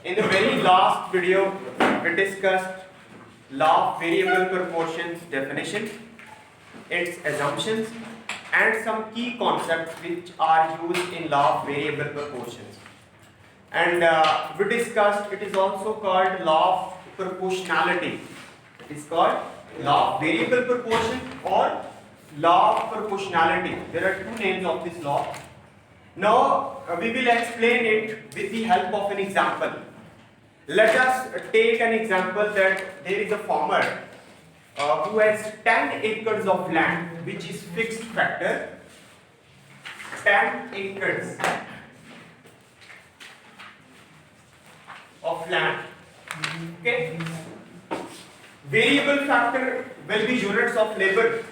In the very last video, we discussed law of variable proportions definition, its assumptions, and some key concepts which are used in law of variable proportions. And we discussed it is also called law of proportionality. It is called law of variable proportion or law of proportionality. There are two names of this law. Now we will explain it with the help of an example. Let us take an example that there is a farmer who has 10 acres of land, which is fixed factor, 10 acres of land. Okay. Variable factor will be units of labor,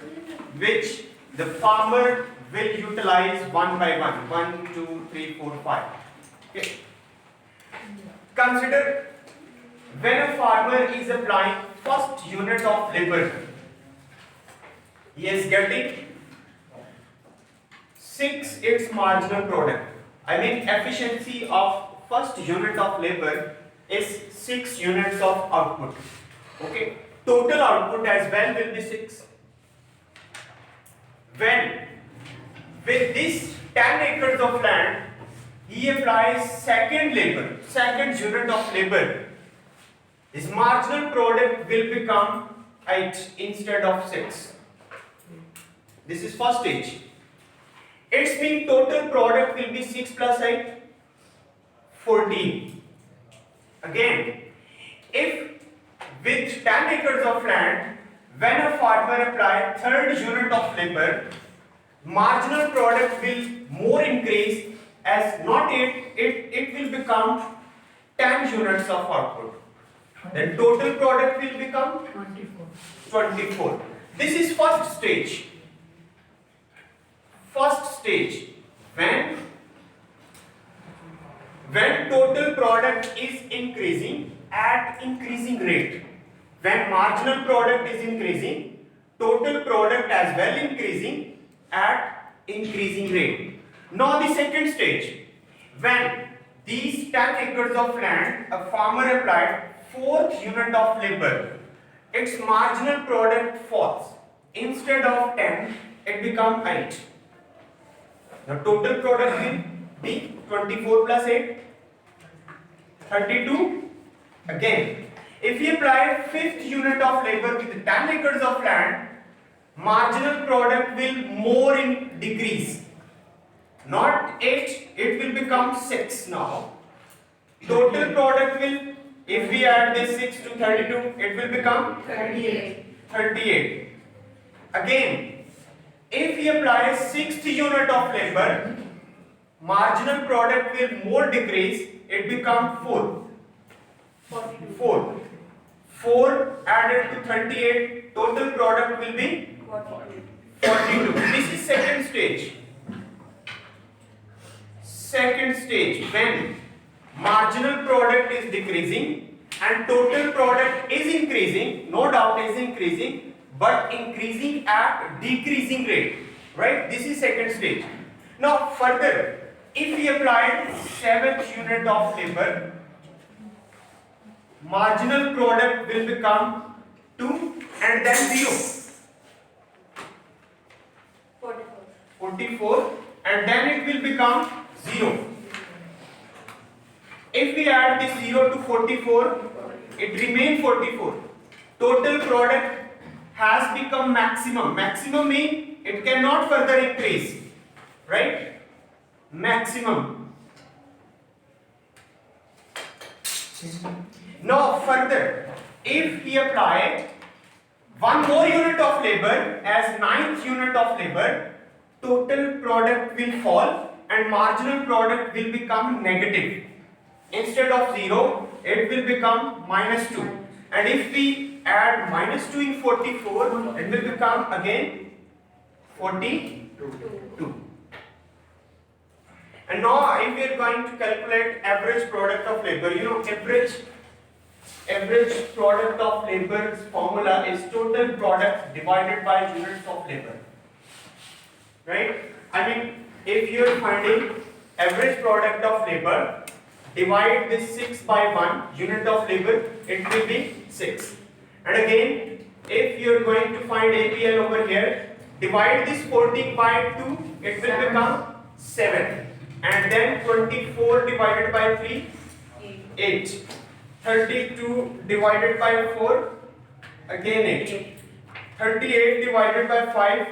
which the farmer will utilize one by one. 1, 2, 3, 4, 5. Okay. Consider when a farmer is applying first unit of labor, he is getting 6 its marginal product. I mean efficiency of first unit of labor is 6 units of output. Okay. Total output as well will be 6. When with this 10 acres of land, he applies second unit of labor, his marginal product will become 8 instead of 6. This is first stage. Its mean total product will be 6 plus 8, 14. Again, if with 10 acres of land, when a farmer applies third unit of labor, marginal product will more increase as not 8, it will become 10 units of output. Then total product will become 24. This is first stage. First stage. When total product is increasing at increasing rate. When marginal product is increasing, total product as well increasing at increasing rate. Now the second stage, when these 10 acres of land, a farmer applied 4th unit of labor, its marginal product falls. Instead of 10, it becomes 8. The total product will be 24 plus 8, 32. Again, if we apply 5th unit of labor with 10 acres of land, marginal product will more decrease. Not 8, it will become 6 now. Total product will, if we add this 6 to 32, it will become 38. Again, if we apply 6th unit of labor, marginal product will more decrease, it becomes 4. 4 added to 38, total product will be 42. This is second stage. Second stage, when marginal product is decreasing and total product is increasing, no doubt is increasing, but increasing at decreasing rate, right? This is second stage. Now further, if we apply 7th unit of labor, marginal product will become 2 and then 0. 44 and then it will become 0. If we add this 0 to 44, it remains 44. Total product has become maximum. Maximum means it cannot further increase, right? Maximum. Now further, if we apply one more unit of labor as 9th unit of labor, total product will fall and marginal product will become negative. Instead of 0, it will become minus 2. And if we add minus 2 in 44, it will become again 42. And now if we are going to calculate average product of labor, average product of labor's formula is total product divided by units of labor. Right? I mean, if you are finding average product of labor, divide this 6 by 1 unit of labor, it will be 6. And again, if you are going to find APL over here, divide this 14 by 2, it will become 7. And then 24 divided by 3, 8. 32 divided by 4, again 8. 38 divided by 5,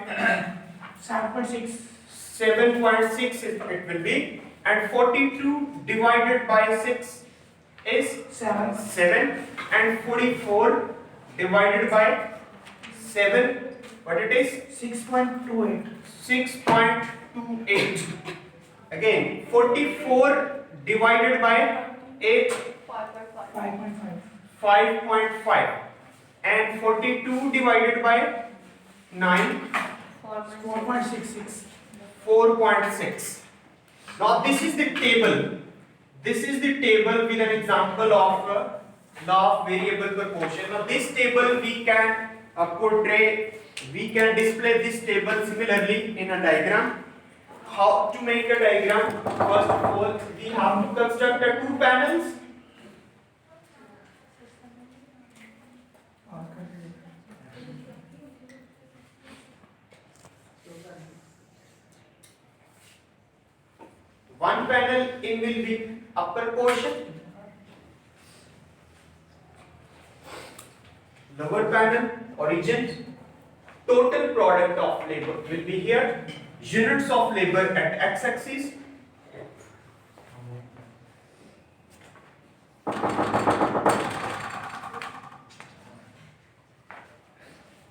7.6. 7.6 it will be. And 42 divided by 6 is 7. And 44 divided by 7, what it is? 6.28. 6.28. Again, 44 divided by 8, 5.5. 5.5. And 42 divided by 9, 4.66. 4.6. Now this is the table. This is the table with an example of law of variable proportion. Now this table we can we can display this table similarly in a diagram. How to make a diagram? First of all, we have to construct a 2 panels. One panel in will be upper portion, lower panel origin. Total product of labor will be here. Units of labor at x-axis.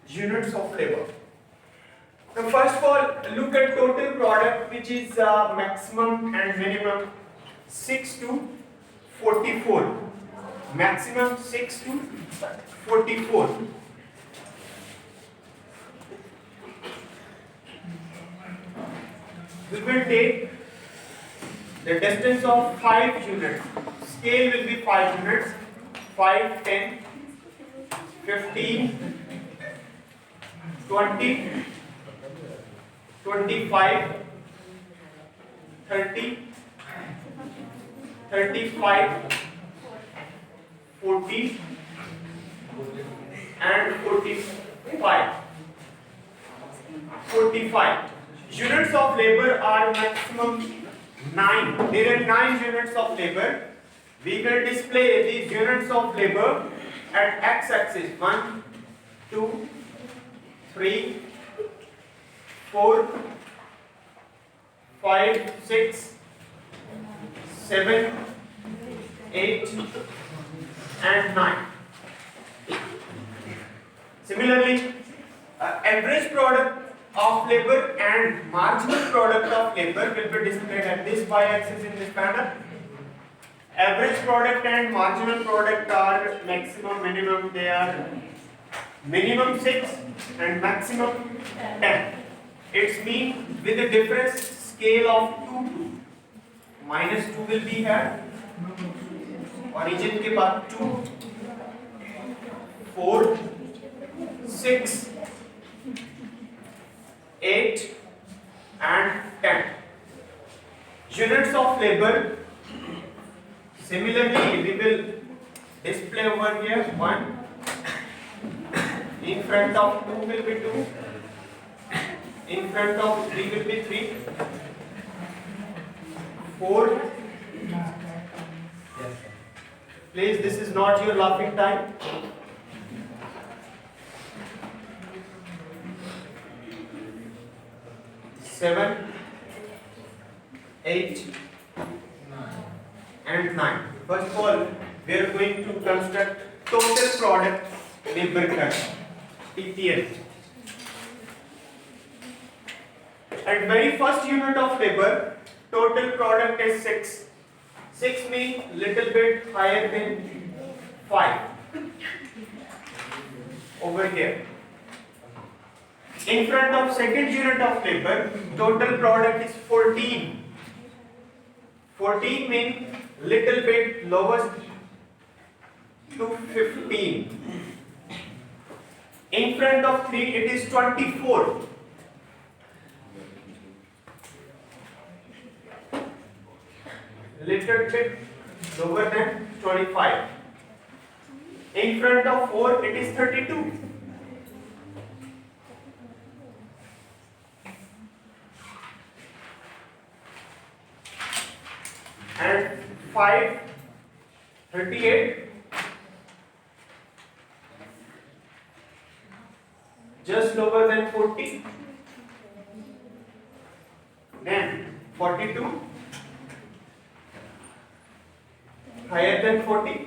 Units of labor. Now first of all, look at total product, which is maximum and minimum 6 to 44. Maximum 6 to 44. We will take the distance of 5 units. Scale will be 5 units. 5, 10, 15, 20, 25, 30, 35, 40 and 45. 45. Units of labor are maximum 9. There are 9 units of labor. We will display these units of labor at x-axis. 1, 2, 3, 4, 5, 6, 7, 8 and 9. Similarly, average product of labor and marginal product of labor will be displayed at this y-axis in this panel. Average product and marginal product are maximum, minimum. They are minimum 6 and maximum 10. It's mean with the difference scale of 2, minus 2 will be here. Origin के बाद 2, 4, 6, 8 and 10. Units of labor. Similarly, we will display over here 1. In front of 2 will be 2. In front of 3 will be 3. 4. Please, this is not your laughing time. 7, 8 and 9. First of all, we are going to construct total product labor cut, TPL. At very first unit of labor, total product is 6. 6 means little bit higher than 5 over here. In front of second unit of labor, total product is 14. 14 means little bit lowest to 15. In front of 3 it is 24. Little bit lower than 25. In front of 4 it is 32. And 5, 38. Just lower than 40. Then 42. Higher than 40.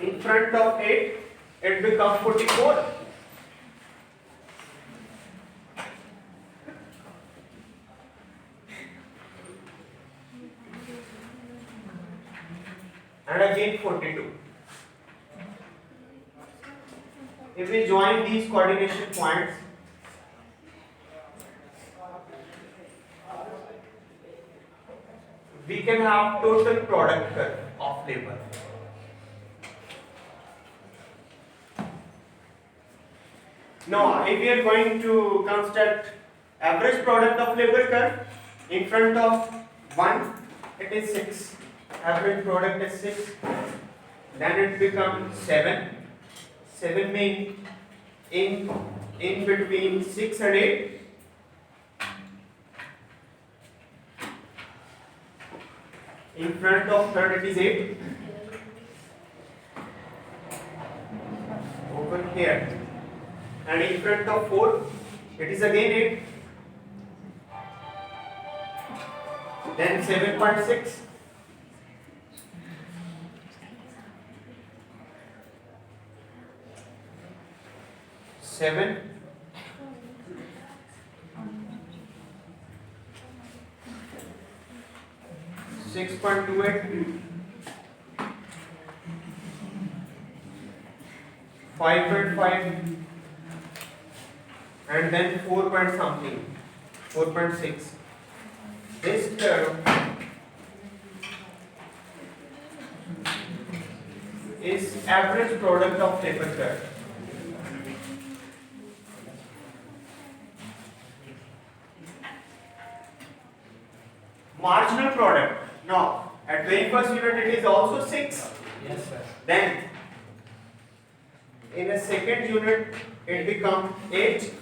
In front of 8, it becomes 44. And again 42. If we join these coordination points, we can have total product curve of labor. Now, if we are going to construct average product of labor curve, in front of 1, it is 6. Average product is 6. Then it becomes 7. 7 means in between 6 and 8. In front of third it is 8. Over here. And in front of 4, it is again 8. Then 7.6. Seven. 6.28. 5.5. And then 4 point something, 4.6. This term is average product of labor curve. Marginal product. Now, at 21st unit it is also 6. Yes, sir. Then, in a second unit it becomes 8.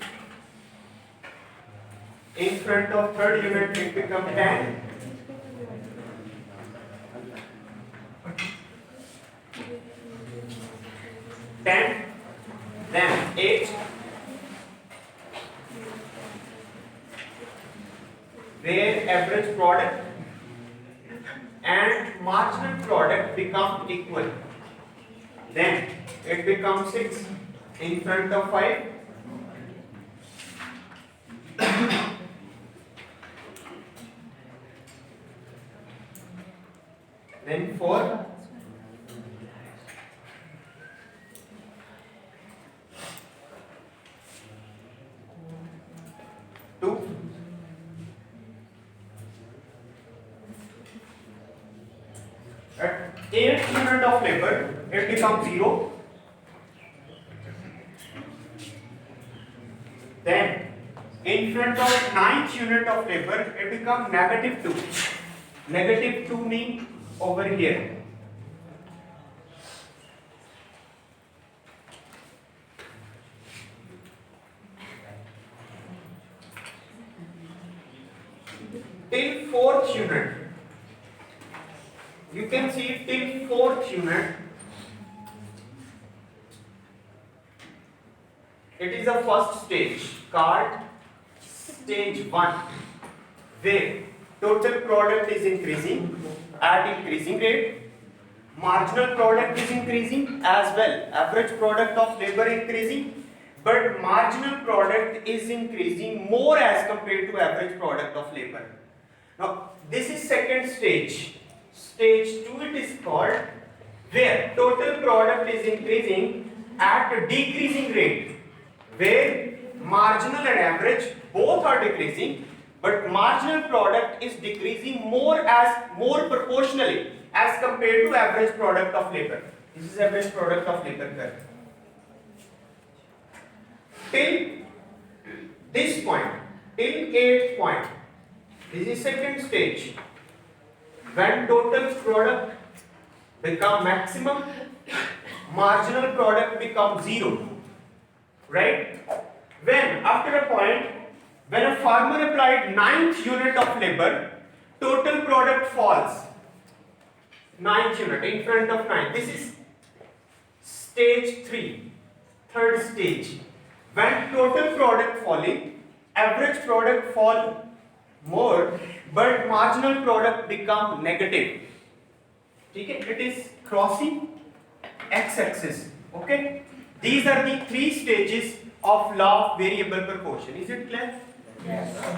In front of third unit it becomes 10. Then 8. Where average product and marginal product become equal. Then it becomes 6 in front of 5. Then 4. Two. At 8th unit of labor, it becomes 0. Then, in front of 9th unit of labor, it becomes -2. -2 means over here. Till 4th unit, you can see till 4th unit, it is a first stage called stage 1, where total product is increasing at increasing rate, marginal product is increasing as well, average product of labor increasing, but marginal product is increasing more as compared to average product of labor. Now this is second stage. Stage 2 it is called, where total product is increasing at a decreasing rate, where marginal and average both are decreasing, but marginal product is decreasing more proportionally as compared to average product of labor. This is average product of labor curve. till this point, till 8th point. This is second stage. When total product become maximum, marginal product becomes 0. Right? When after a point, when a farmer applied 9th unit of labor, total product falls. 9th unit in front of 9. This is stage 3, third stage. When total product falling, average product fall more, but marginal product become negative. Okay? It is crossing x-axis. Okay? These are the 3 stages of law of variable proportion. Is it clear? Yes.